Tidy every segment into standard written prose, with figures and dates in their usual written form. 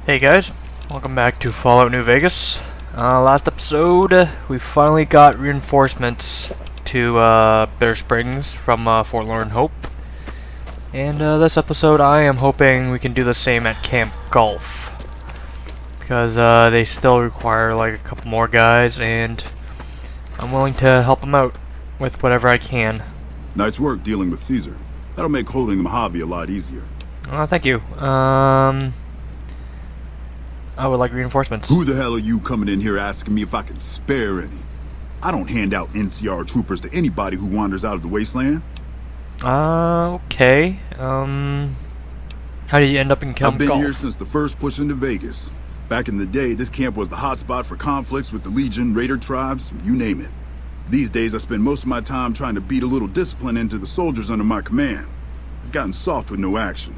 Hey guys, welcome back to Fallout New Vegas. Last episode, we finally got reinforcements to Bear Springs from Forlorn Hope. And this episode, I am hoping we can do the same at Camp Gulf. Because they still require like a couple more guys, and I'm willing to help them out with whatever I can. Nice work dealing with Caesar. That'll make holding the Mojave a lot easier. Thank you. I would like reinforcements. Who the hell are you coming in here asking me if I can spare any? I don't hand out NCR troopers to anybody who wanders out of the wasteland. Okay. How did you end up in Camp I've been Gulf? here since the first push into Vegas. Back in the day, this camp was the hotspot for conflicts with the Legion, Raider tribes, you name it. These days, I spend most of my time trying to beat a little discipline into the soldiers under my command. I've gotten soft with no action.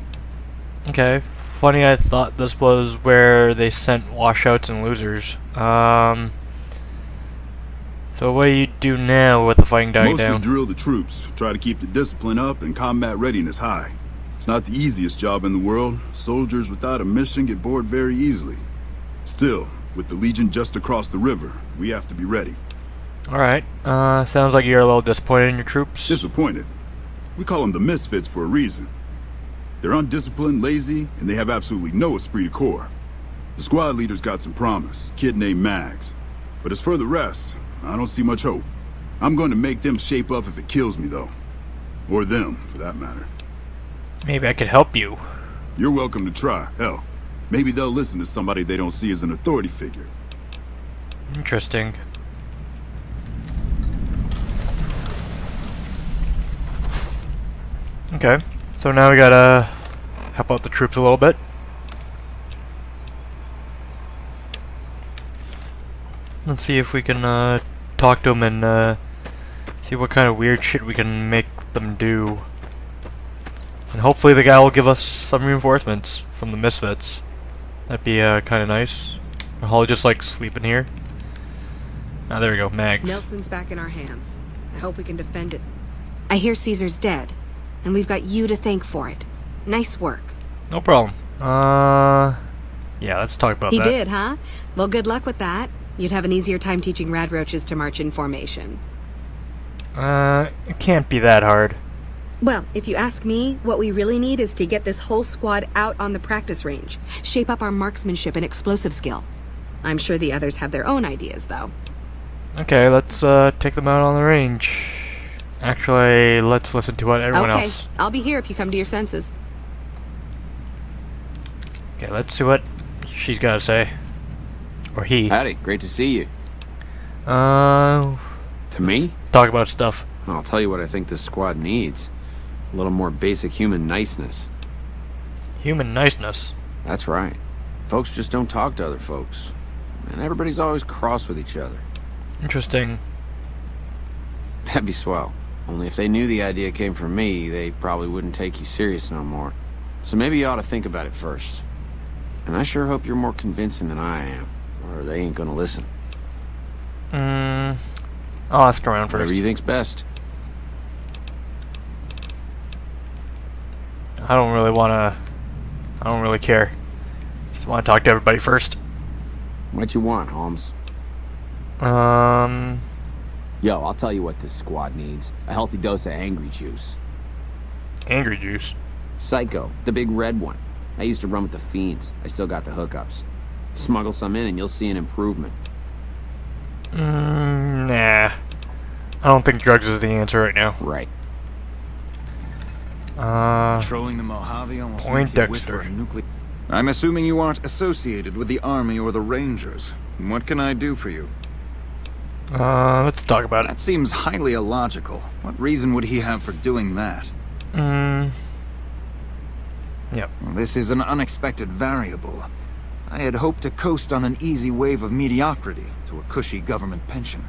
Okay. Funny, I thought this was where they sent washouts and losers. So what do you do now with the fighting dying Mostly down? drill the troops, try to keep the discipline up and combat readiness high. It's not the easiest job in the world. Soldiers without a mission get bored very easily. Still, with the Legion just across the river, we have to be ready. Alright. Sounds like you're a little disappointed in your troops. Disappointed. We call them the misfits for a reason. They're undisciplined, lazy, and they have absolutely no esprit de corps. The squad leader's got some promise, kid named Mags. But as for the rest, I don't see much hope. I'm going to make them shape up if it kills me, though. Or them, for that matter. Maybe I could help you. You're welcome to try. Hell, maybe they'll listen to somebody they don't see as an authority figure. Interesting. Okay. So now we gotta help out the troops a little bit. Let's see if we can talk to them and see what kind of weird shit we can make them do. And hopefully the guy will give us some reinforcements from the misfits. That'd be kind of nice. I'll just like sleep in here. Ah, there we go, Mags. Nelson's back in our hands. I hope we can defend it. I hear Caesar's dead. And we've got you to thank for it. Nice work. No problem. Yeah, let's talk about that. He did, huh? Well, good luck with that. You'd have an easier time teaching radroaches to march in formation. It can't be that hard. Well, if you ask me, what we really need is to get this whole squad out on the practice range. Shape up our marksmanship and explosive skill. I'm sure the others have their own ideas, though. Okay, let's take them out on the range. Actually, let's listen to what everyone else. Okay, I'll be here if you come to your senses. Okay, let's see what she's got to say. Or he. Howdy, great to see you. To me? Talk about stuff. I'll tell you what I think this squad needs. A little more basic human niceness. Human niceness? That's right. Folks just don't talk to other folks. And everybody's always cross with each other. Interesting. That'd be swell. Only if they knew the idea came from me, they probably wouldn't take you serious no more. So maybe you ought to think about it first. And I sure hope you're more convincing than I am, or they ain't gonna listen. I'll ask around first. Whatever you think's best. I don't really care. Just want to talk to everybody first. What you want, Holmes? Yo, I'll tell you what this squad needs. A healthy dose of angry juice. Angry juice. Psycho, the big red one. I used to run with the fiends. I still got the hookups. Smuggle some in and you'll see an improvement. Nah. I don't think drugs is the answer right now. Right. Controlling the Mojave almost makes you wish for a nuclear... I'm assuming you aren't associated with the Army or the Rangers. What can I do for you? Let's talk about it. That seems highly illogical. What reason would he have for doing that? Yep. Well, this is an unexpected variable. I had hoped to coast on an easy wave of mediocrity to a cushy government pension.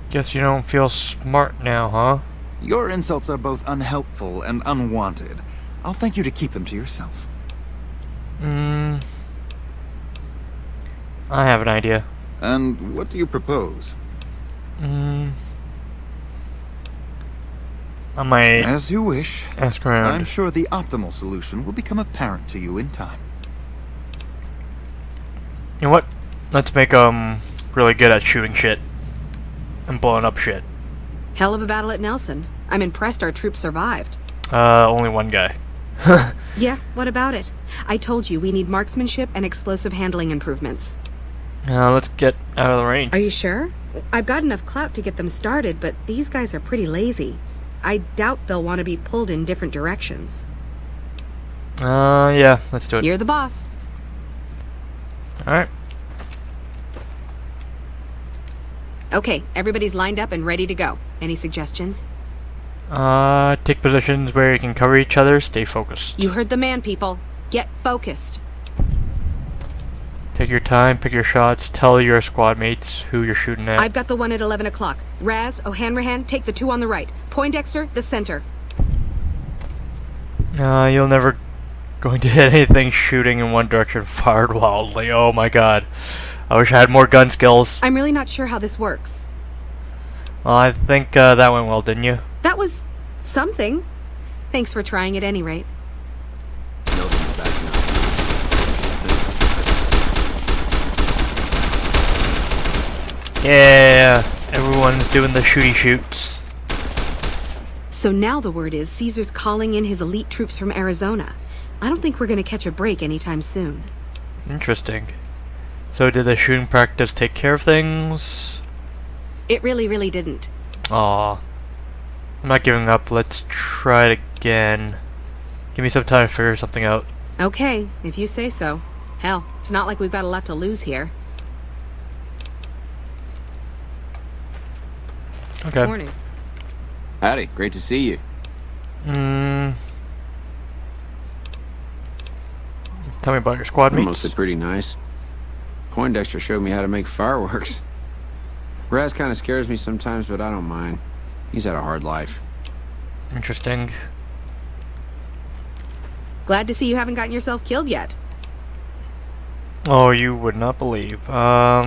Guess you don't feel smart now, huh? Your insults are both unhelpful and unwanted. I'll thank you to keep them to yourself. I have an idea. And what do you propose? I might As you wish. ask around. I'm sure the optimal solution will become apparent to you in time. You know what? Let's make really good at shooting shit and blowing up shit. Hell of a battle at Nelson. I'm impressed our troops survived. Only one guy. Yeah, what about it? I told you we need marksmanship and explosive handling improvements. Let's get out of the range. Are you sure? I've got enough clout to get them started, but these guys are pretty lazy. I doubt they'll want to be pulled in different directions. Yeah, let's do it. You're the boss. Alright. Okay, everybody's lined up and ready to go. Any suggestions? Take positions where you can cover each other, stay focused. You heard the man, people. Get focused. Take your time, pick your shots, tell your squad mates who you're shooting at. I've got the one at 11 o'clock. Raz, O'Hanrahan, take the two on the right. Poindexter, the center. You'll never going to hit anything shooting in one direction fired wildly. Oh my god. I wish I had more gun skills. I'm really not sure how this works. Well, I think that went well, didn't you? That was something. Thanks for trying at any rate. Nelson's back now. Yeah, everyone's doing the shooty shoots. So now the word is Caesar's calling in his elite troops from Arizona. I don't think we're going to catch a break anytime soon. Interesting. So did the shooting practice take care of things? It really didn't. Aw. I'm not giving up. Let's try it again. Give me some time to figure something out. Okay, if you say so. Hell, it's not like we've got a lot to lose here. Okay. Morning. Howdy, great to see you. Tell me about your squad They're mates. mostly pretty nice. Poindexter showed me how to make fireworks. Raz kind of scares me sometimes, but I don't mind. He's had a hard life. Interesting. Glad to see you haven't gotten yourself killed yet. Oh, you would not believe. Tell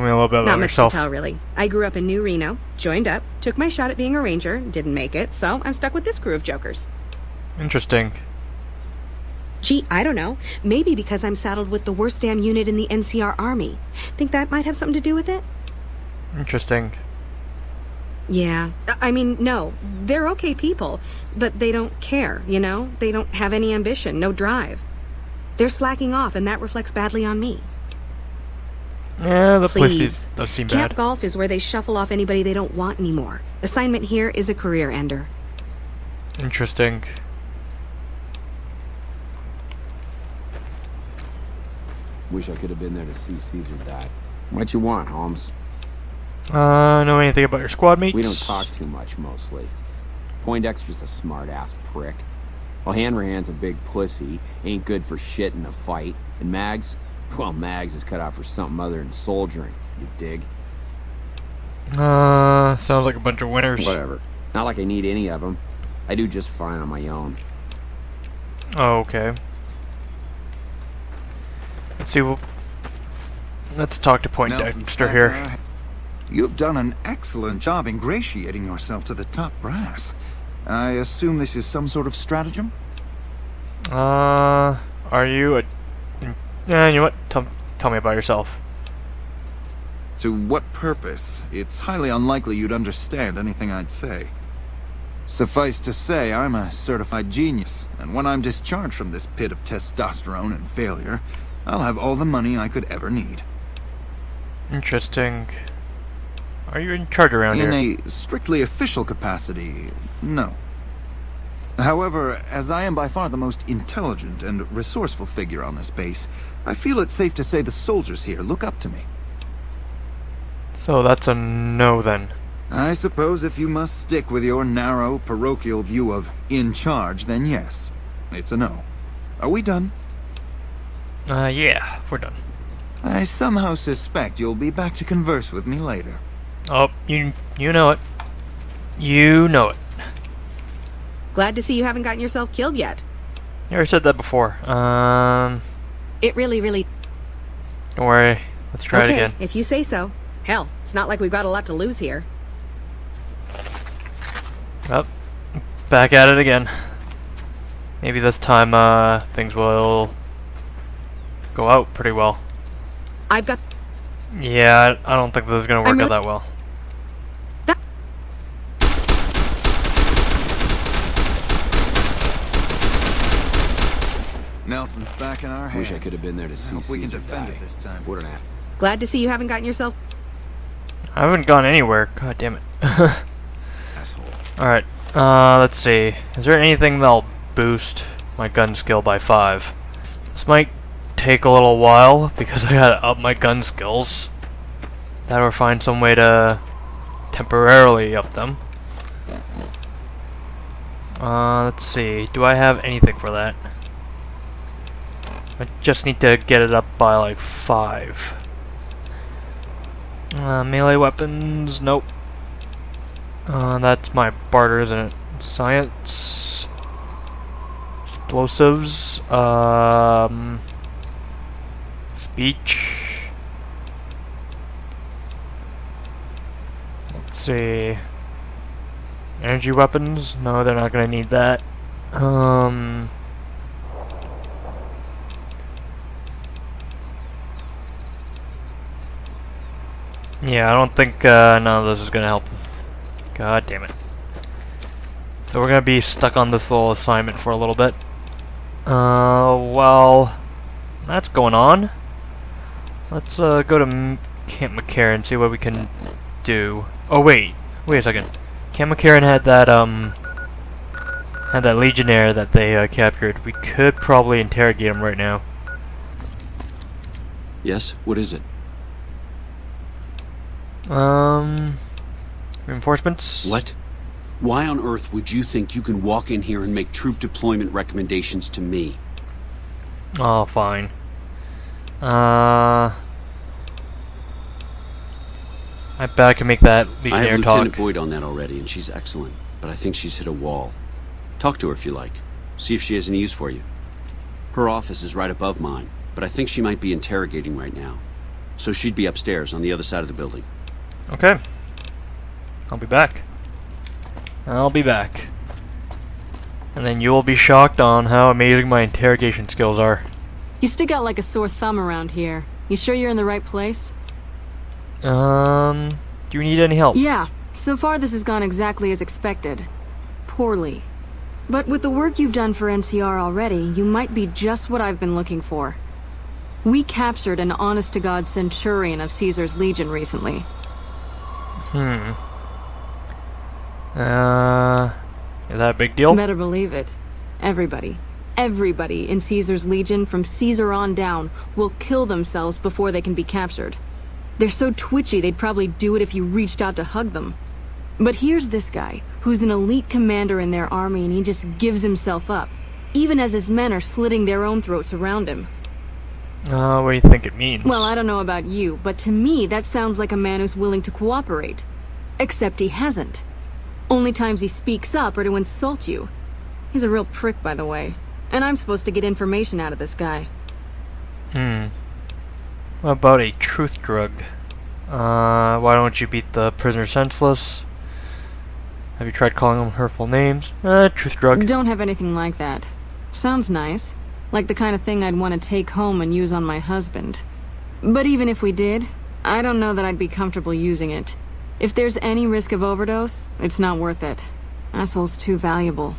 me a little bit Not about much yourself. to tell, really. I grew up in New Reno, joined up, took my shot at being a ranger, didn't make it, so I'm stuck with this crew of jokers. Interesting. Gee, I don't know. Maybe because I'm saddled with the worst damn unit in the NCR Army. Think that might have something to do with it? Interesting. Yeah. I mean, no. They're okay people, but they don't care, you know? They don't have any ambition, no drive. They're slacking off, and that reflects badly on me. Yeah, the Please. police does seem Camp bad. Golf is where they shuffle off anybody they don't want anymore. Assignment here is a career ender. Interesting. Wish I could have been there to see Caesar die. What you want, Holmes? Know anything about your squad mates? We don't talk too much, mostly. Poindexter's a smart-ass prick. O'Hanrahan's a big pussy, ain't good for shit in a fight. And Mags? Well, Mags is cut out for something other than soldiering, you dig? Sounds like a bunch of winners. Whatever. Not like I need any of them. I do just fine on my own. Oh, okay. Let's see. Let's talk to Poindexter here. You've done an excellent job ingratiating yourself to the top brass. I assume this is some sort of stratagem? Are you a... Yeah, you know what? Tell me about yourself. To what purpose? It's highly unlikely you'd understand anything I'd say. Suffice to say, I'm a certified genius, and when I'm discharged from this pit of testosterone and failure, I'll have all the money I could ever need. Interesting. Are you in charge around here? In a strictly official capacity, no. However, as I am by far the most intelligent and resourceful figure on this base, I feel it's safe to say the soldiers here look up to me. So that's a no then. I suppose if you must stick with your narrow, parochial view of in charge, then yes, it's a no. Are we done? Yeah, we're done. I somehow suspect you'll be back to converse with me later. Oh, you know it. You know it. Glad to see you haven't gotten yourself killed yet. You already said that before. It really... Don't worry. Let's try it Okay, again. if you say so. Hell, it's not like we've got a lot to lose here. back at it again. Maybe this time, things will go out pretty well. I've got... Yeah, I don't think this is gonna work out that well. Nelson's back in our hands. Wish I could have been there to see Hope we can Caesar defend die. it this time. What an ass. Glad to see you haven't gotten yourself... I haven't gone anywhere. God damn it. Asshole. Alright, let's see. Is there anything that'll boost my gun skill by 5? This might take a little while because I gotta up my gun skills. That or find some way to temporarily up them. Let's see. Do I have anything for that? I just need to get it up by like 5. Melee weapons, nope. That's my barter, isn't it? Science. Explosives. Speech. Let's see. Energy weapons? No, they're not gonna need that. Yeah, I don't think none of this is gonna help. God damn it. So we're gonna be stuck on this little assignment for a little bit. Well, that's going on. Let's go to Camp McCarran and see what we can do. Oh wait a second. Camp McCarran had that legionnaire that they captured. We could probably interrogate him right now. Yes, what is it? Reinforcements? What? Why on earth would you think you can walk in here and make troop deployment recommendations to me? Oh, fine. I bet I can make that I legionnaire have talk. Lieutenant Boyd on that already, and she's excellent. But I think she's hit a wall. Talk to her if you like. See if she has any use for you. Her office is right above mine, but I think she might be interrogating right now. So she'd be upstairs on the other side of the building. Okay. I'll be back. I'll be back. And then you will be shocked on how amazing my interrogation skills are. You stick out like a sore thumb around here. You sure you're in the right place? Do you need any help? Yeah. So far this has gone exactly as expected. Poorly. But with the work you've done for NCR already, you might be just what I've been looking for. We captured an honest-to-God centurion of Caesar's Legion recently. Is that a big deal? Better believe it. Everybody in Caesar's Legion from Caesar on down will kill themselves before they can be captured. They're so twitchy they'd probably do it if you reached out to hug them. But here's this guy, who's an elite commander in their army, and he just gives himself up, even as his men are slitting their own throats around him. What do you think it means? Well, I don't know about you, but to me that sounds like a man who's willing to cooperate. Except he hasn't. Only times he speaks up are to insult you. He's a real prick, by the way. And I'm supposed to get information out of this guy. What about a truth drug? Why don't you beat the prisoner senseless? Have you tried calling them hurtful names? Truth drug. Don't have anything like that. Sounds nice. Like the kind of thing I'd want to take home and use on my husband. But even if we did, I don't know that I'd be comfortable using it. If there's any risk of overdose, it's not worth it. Asshole's too valuable.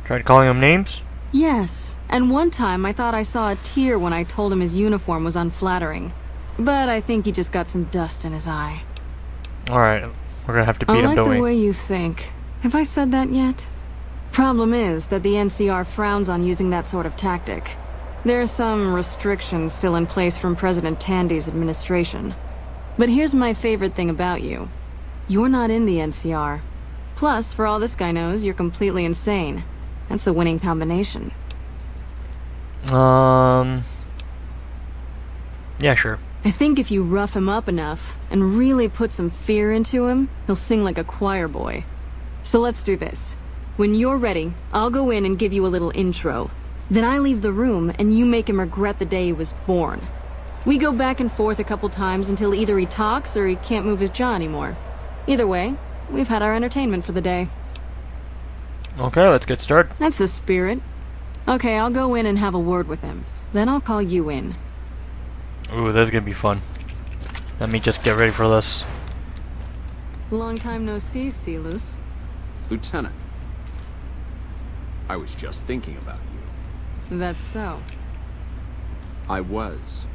Tried calling them names? Yes, and one time I thought I saw a tear when I told him his uniform was unflattering. But I think he just got some dust in his eye. Alright, we're gonna have to beat I him, like don't the we? way you think. Have I said that yet? Problem is that the NCR frowns on using that sort of tactic. There are some restrictions still in place from President Tandy's administration. But here's my favorite thing about you. You're not in the NCR. Plus, for all this guy knows, you're completely insane. That's a winning combination. Yeah, sure. I think if you rough him up enough and really put some fear into him, he'll sing like a choir boy. So let's do this. When you're ready, I'll go in and give you a little intro. Then I leave the room and you make him regret the day he was born. We go back and forth a couple times until either he talks or he can't move his jaw anymore. Either way, we've had our entertainment for the day. Okay, let's get started. That's the spirit. Okay, I'll go in and have a word with him. Then I'll call you in. Ooh, this is gonna be fun. Let me just get ready for this. Long time no see, Silus. Lieutenant, I was just thinking about you. That's so. I was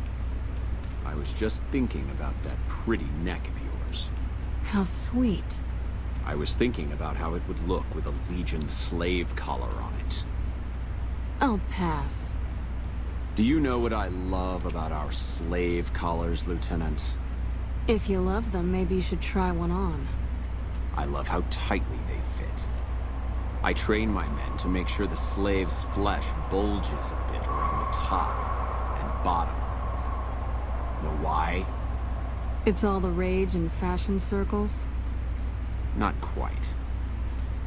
just thinking about that pretty neck of yours. How sweet. I was thinking about how it would look with a Legion slave collar on it. I'll pass. Do you know what I love about our slave collars, Lieutenant? If you love them, maybe you should try one on. I love how tightly they fit. I train my men to make sure the slave's flesh bulges a bit around the top and bottom. Know why? It's all the rage in fashion circles. Not quite.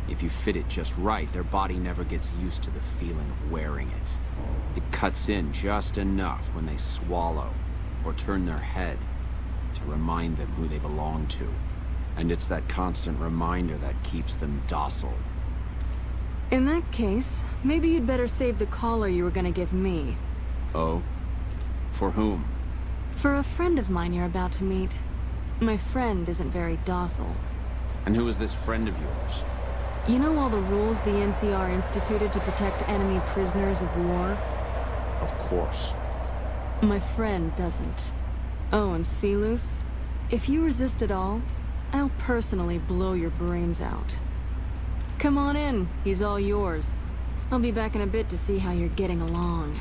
If you fit it just right, their body never gets used to the feeling of wearing it. It cuts in just enough when they swallow or turn their head to remind them who they belong to. And it's that constant reminder that keeps them docile. In that case, maybe you'd better save the collar you were gonna give me. Oh? For whom? For a friend of mine you're about to meet. My friend isn't very docile. And who is this friend of yours? You know all the rules the NCR instituted to protect enemy prisoners of war? Of course. My friend doesn't. Oh, and Silus, if you resist at all, I'll personally blow your brains out. Come on in, he's all yours. I'll be back in a bit to see how you're getting along.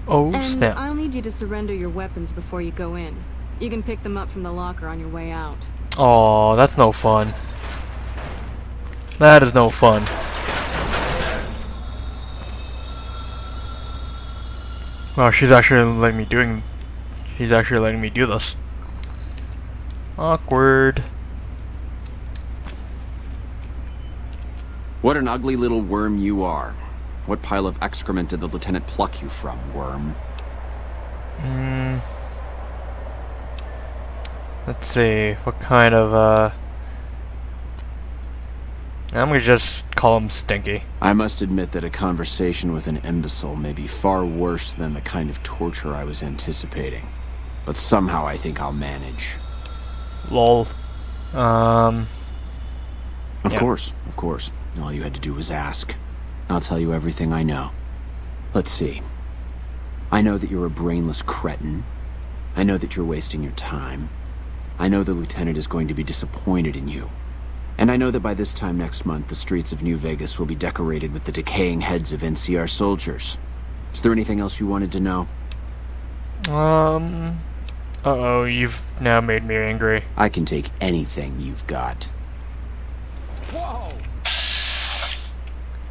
Oh, And snap. I'll need you to surrender your weapons before you go in. You can pick them up from the locker on your way out. Oh, that's no fun. That is no fun. Wow, she's actually letting me do this. Awkward. What an ugly little worm you are. What pile of excrement did the lieutenant pluck you from, worm? Let's see, what kind of, I'm gonna just call him Stinky. I must admit that a conversation with an imbecile may be far worse than the kind of torture I was anticipating. But somehow I think I'll manage. Lol. Of Yeah. course. All you had to do was ask. I'll tell you everything I know. Let's see. I know that you're a brainless cretin. I know that you're wasting your time. I know the lieutenant is going to be disappointed in you. And I know that by this time next month, the streets of New Vegas will be decorated with the decaying heads of NCR soldiers. Is there anything else you wanted to know? Uh-oh, you've now made me angry. I can take anything you've got.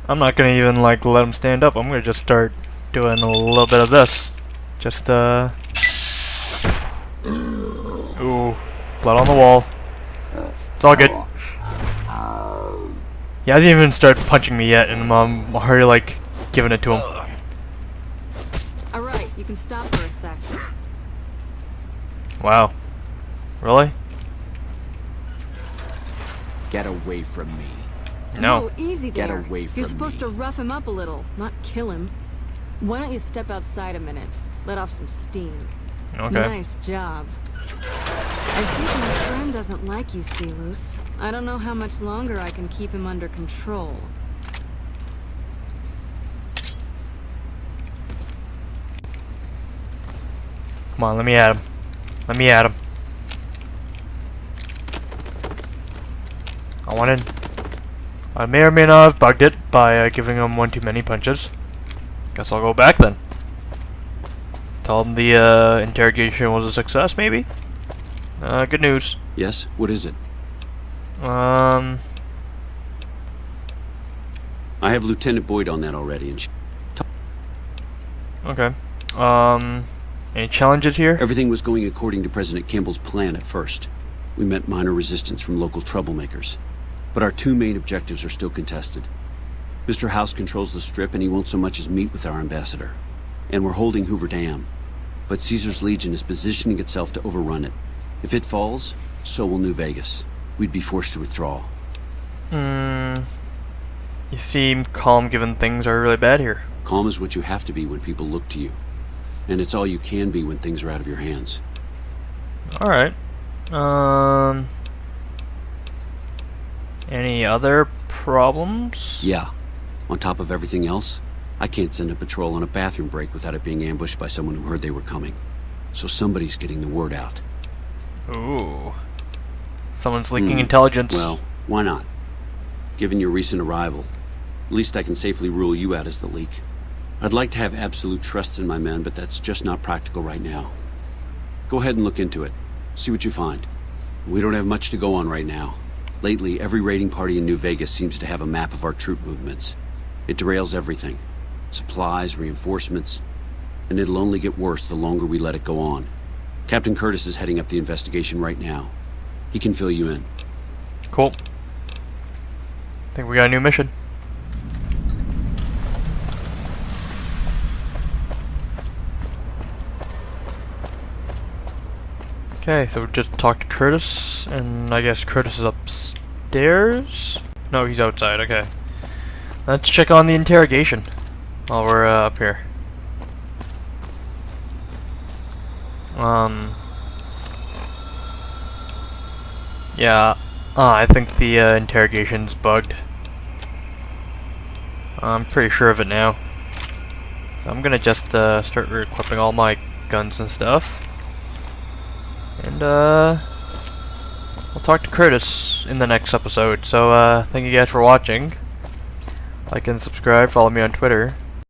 I'm not gonna even, like, let him stand up. I'm gonna just start doing a little bit of this. Just, Ooh. Blood on the wall. It's all good. He hasn't even started punching me yet, and I'm already, like, giving it to him. Alright, you can stop for a sec. Wow. Really? Get away from me. No. Whoa, easy Get there. away from You're supposed me. to rough him up a little, not kill him. Why don't you step outside a minute? Let off some steam. Okay. Nice job. I think my friend doesn't like you, Silus. I don't know how much longer I can keep him under control. Come on, let me at him. Let me at him. I wanted... I may or may not have bugged it by giving him one too many punches. Guess I'll go back then. Tell him the interrogation was a success, maybe? Good news. Yes? What is it? Um... I have Lieutenant Boyd on that already, and Okay. Any challenges here? everything was going according to President Campbell's plan at first. We met minor resistance from local troublemakers. But our two main objectives are still contested. Mr. House controls the Strip, and he won't so much as meet with our ambassador. And we're holding Hoover Dam. But Caesar's Legion is positioning itself to overrun it. If it falls, so will New Vegas. We'd be forced to withdraw. You seem calm given things are really bad here. Calm is what you have to be when people look to you. And it's all you can be when things are out of your hands. Alright. Any other problems? Yeah. On top of everything else, I can't send a patrol on a bathroom break without it being ambushed by someone who heard they were coming. So somebody's getting the word out. Ooh. Someone's leaking intelligence. Well, why not? Given your recent arrival, at least I can safely rule you out as the leak. I'd like to have absolute trust in my men, but that's just not practical right now. Go ahead and look into it. See what you find. We don't have much to go on right now. Lately, every raiding party in New Vegas seems to have a map of our troop movements. It derails everything. Supplies, reinforcements. And it'll only get worse the longer we let it go on. Captain Curtis is heading up the investigation right now. He can fill you in. Cool. Think we got a new mission. Okay, so we just talked to Curtis, and I guess Curtis is upstairs? No, he's outside, okay. Let's check on the interrogation while we're up here. Yeah, I think the interrogation's bugged. I'm pretty sure of it now. So I'm gonna just start re-equipping all my guns and stuff. And I'll talk to Curtis in the next episode. So thank you guys for watching. Like and subscribe, follow me on Twitter.